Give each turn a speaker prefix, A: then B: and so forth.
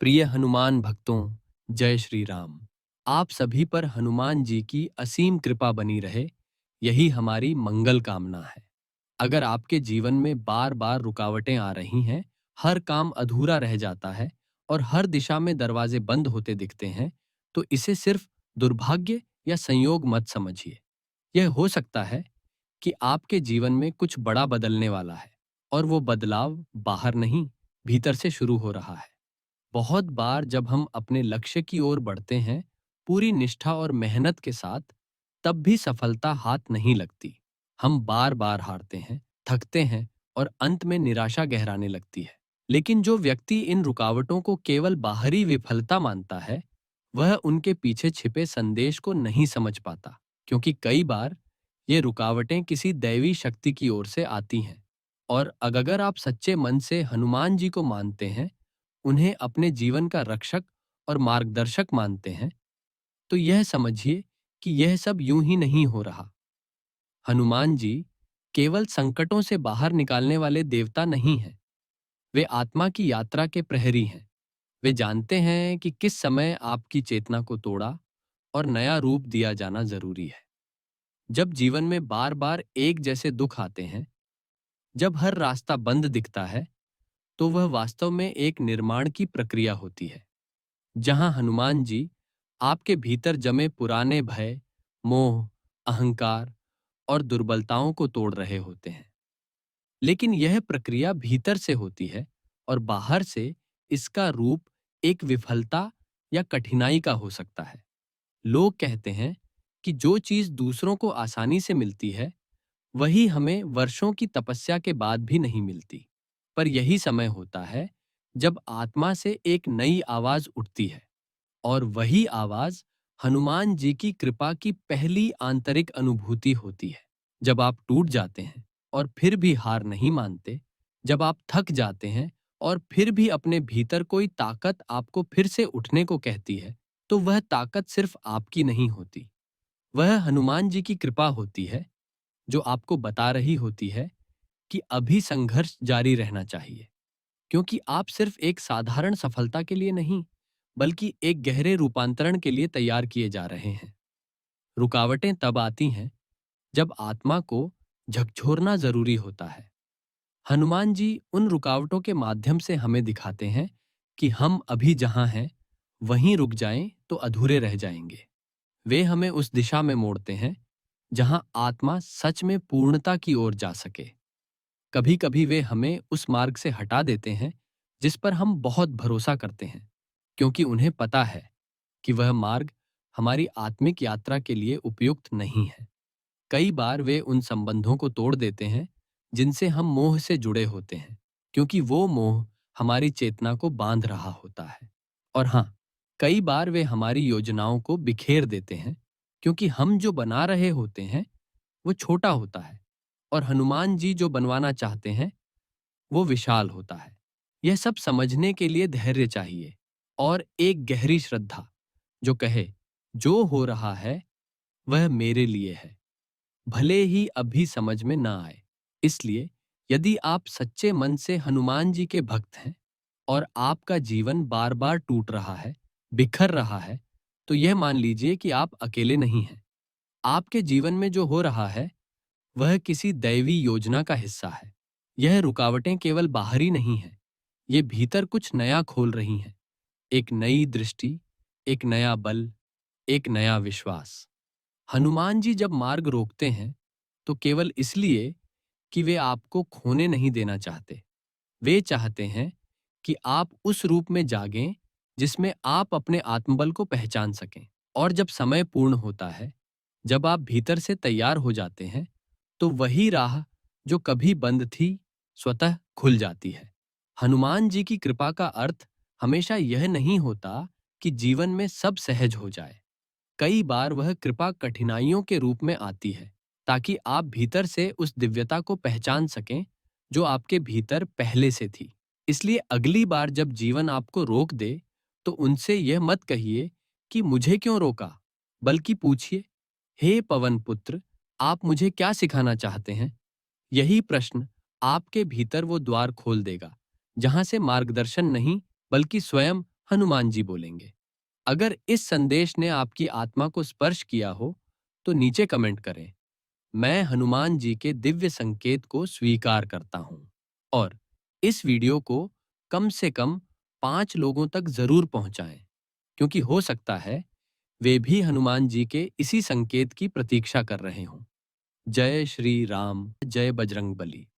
A: प्रिय हनुमान भक्तों, जय श्री राम। आप सभी पर हनुमान जी की असीम कृपा बनी रहे, यही हमारी मंगल कामना है। अगर आपके जीवन में बार बार रुकावटें आ रही हैं, हर काम अधूरा रह जाता है और हर दिशा में दरवाजे बंद होते दिखते हैं, तो इसे सिर्फ दुर्भाग्य या संयोग मत समझिए। यह हो सकता है कि आपके जीवन में कुछ बड़ा बदलने वाला है, और वो बदलाव बाहर नहीं, भीतर से शुरू हो रहा है। बहुत बार जब हम अपने लक्ष्य की ओर बढ़ते हैं पूरी निष्ठा और मेहनत के साथ, तब भी सफलता हाथ नहीं लगती। हम बार बार हारते हैं, थकते हैं और अंत में निराशा गहराने लगती है। लेकिन जो व्यक्ति इन रुकावटों को केवल बाहरी विफलता मानता है, वह उनके पीछे छिपे संदेश को नहीं समझ पाता, क्योंकि कई बार ये रुकावटें किसी दैवी शक्ति की ओर से आती हैं। और अगर आप सच्चे मन से हनुमान जी को मानते हैं, उन्हें अपने जीवन का रक्षक और मार्गदर्शक मानते हैं, तो यह समझिए कि यह सब यूं ही नहीं हो रहा। हनुमान जी केवल संकटों से बाहर निकालने वाले देवता नहीं हैं, वे आत्मा की यात्रा के प्रहरी हैं। वे जानते हैं कि किस समय आपकी चेतना को तोड़ा और नया रूप दिया जाना जरूरी है। जब जीवन में बार बार एक जैसे दुख आते हैं, जब हर रास्ता बंद दिखता है, तो वह वास्तव में एक निर्माण की प्रक्रिया होती है, जहां हनुमान जी आपके भीतर जमे पुराने भय, मोह, अहंकार और दुर्बलताओं को तोड़ रहे होते हैं। लेकिन यह प्रक्रिया भीतर से होती है, और बाहर से इसका रूप एक विफलता या कठिनाई का हो सकता है। लोग कहते हैं कि जो चीज दूसरों को आसानी से मिलती है, वही हमें वर्षों की तपस्या के बाद भी नहीं मिलती। पर यही समय होता है जब आत्मा से एक नई आवाज उठती है, और वही आवाज हनुमान जी की कृपा की पहली आंतरिक अनुभूति होती है। जब आप टूट जाते हैं और फिर भी हार नहीं मानते, जब आप थक जाते हैं और फिर भी अपने भीतर कोई ताकत आपको फिर से उठने को कहती है, तो वह ताकत सिर्फ आपकी नहीं होती, वह हनुमान जी की कृपा होती है, जो आपको बता रही होती है कि अभी संघर्ष जारी रहना चाहिए, क्योंकि आप सिर्फ एक साधारण सफलता के लिए नहीं, बल्कि एक गहरे रूपांतरण के लिए तैयार किए जा रहे हैं। रुकावटें तब आती हैं जब आत्मा को झकझोरना जरूरी होता है। हनुमान जी उन रुकावटों के माध्यम से हमें दिखाते हैं कि हम अभी जहां हैं, वहीं रुक जाएं तो अधूरे रह जाएंगे। वे हमें उस दिशा में मोड़ते हैं जहां आत्मा सच में पूर्णता की ओर जा सके। कभी कभी वे हमें उस मार्ग से हटा देते हैं जिस पर हम बहुत भरोसा करते हैं, क्योंकि उन्हें पता है कि वह मार्ग हमारी आत्मिक यात्रा के लिए उपयुक्त नहीं है। कई बार वे उन संबंधों को तोड़ देते हैं जिनसे हम मोह से जुड़े होते हैं, क्योंकि वो मोह हमारी चेतना को बांध रहा होता है। और हाँ, कई बार वे हमारी योजनाओं को बिखेर देते हैं, क्योंकि हम जो बना रहे होते हैं वो छोटा होता है, और हनुमान जी जो बनवाना चाहते हैं वो विशाल होता है। यह सब समझने के लिए धैर्य चाहिए और एक गहरी श्रद्धा, जो कहे जो हो रहा है वह मेरे लिए है, भले ही अभी समझ में ना आए। इसलिए यदि आप सच्चे मन से हनुमान जी के भक्त हैं और आपका जीवन बार बार टूट रहा है, बिखर रहा है, तो यह मान लीजिए कि आप अकेले नहीं हैं। आपके जीवन में जो हो रहा है वह किसी दैवी योजना का हिस्सा है। यह रुकावटें केवल बाहरी नहीं हैं, ये भीतर कुछ नया खोल रही हैं। एक नई दृष्टि, एक नया बल, एक नया विश्वास। हनुमान जी जब मार्ग रोकते हैं, तो केवल इसलिए कि वे आपको खोने नहीं देना चाहते। वे चाहते हैं कि आप उस रूप में जागें जिसमें आप अपने आत्मबल को पहचान सकें। और जब समय पूर्ण होता है, जब आप भीतर से तैयार हो जाते हैं, तो वही राह जो कभी बंद थी, स्वतः खुल जाती है। हनुमान जी की कृपा का अर्थ हमेशा यह नहीं होता कि जीवन में सब सहज हो जाए। कई बार वह कृपा कठिनाइयों के रूप में आती है, ताकि आप भीतर से उस दिव्यता को पहचान सकें जो आपके भीतर पहले से थी। इसलिए अगली बार जब जीवन आपको रोक दे, तो उनसे यह मत कहिए कि मुझे क्यों रोका, बल्कि पूछिए, हे पवन पुत्र, आप मुझे क्या सिखाना चाहते हैं? यही प्रश्न आपके भीतर वो द्वार खोल देगा, जहां से मार्गदर्शन नहीं, बल्कि स्वयं हनुमान जी बोलेंगे। अगर इस संदेश ने आपकी आत्मा को स्पर्श किया हो, तो नीचे कमेंट करें, मैं हनुमान जी के दिव्य संकेत को स्वीकार करता हूं। और इस वीडियो को कम से कम 5 लोगों तक जरूर पहुंचाएं, क्योंकि हो सकता है वे भी हनुमान जी के इसी संकेत की प्रतीक्षा कर रहे हों। जय श्री राम, जय बजरंग बली।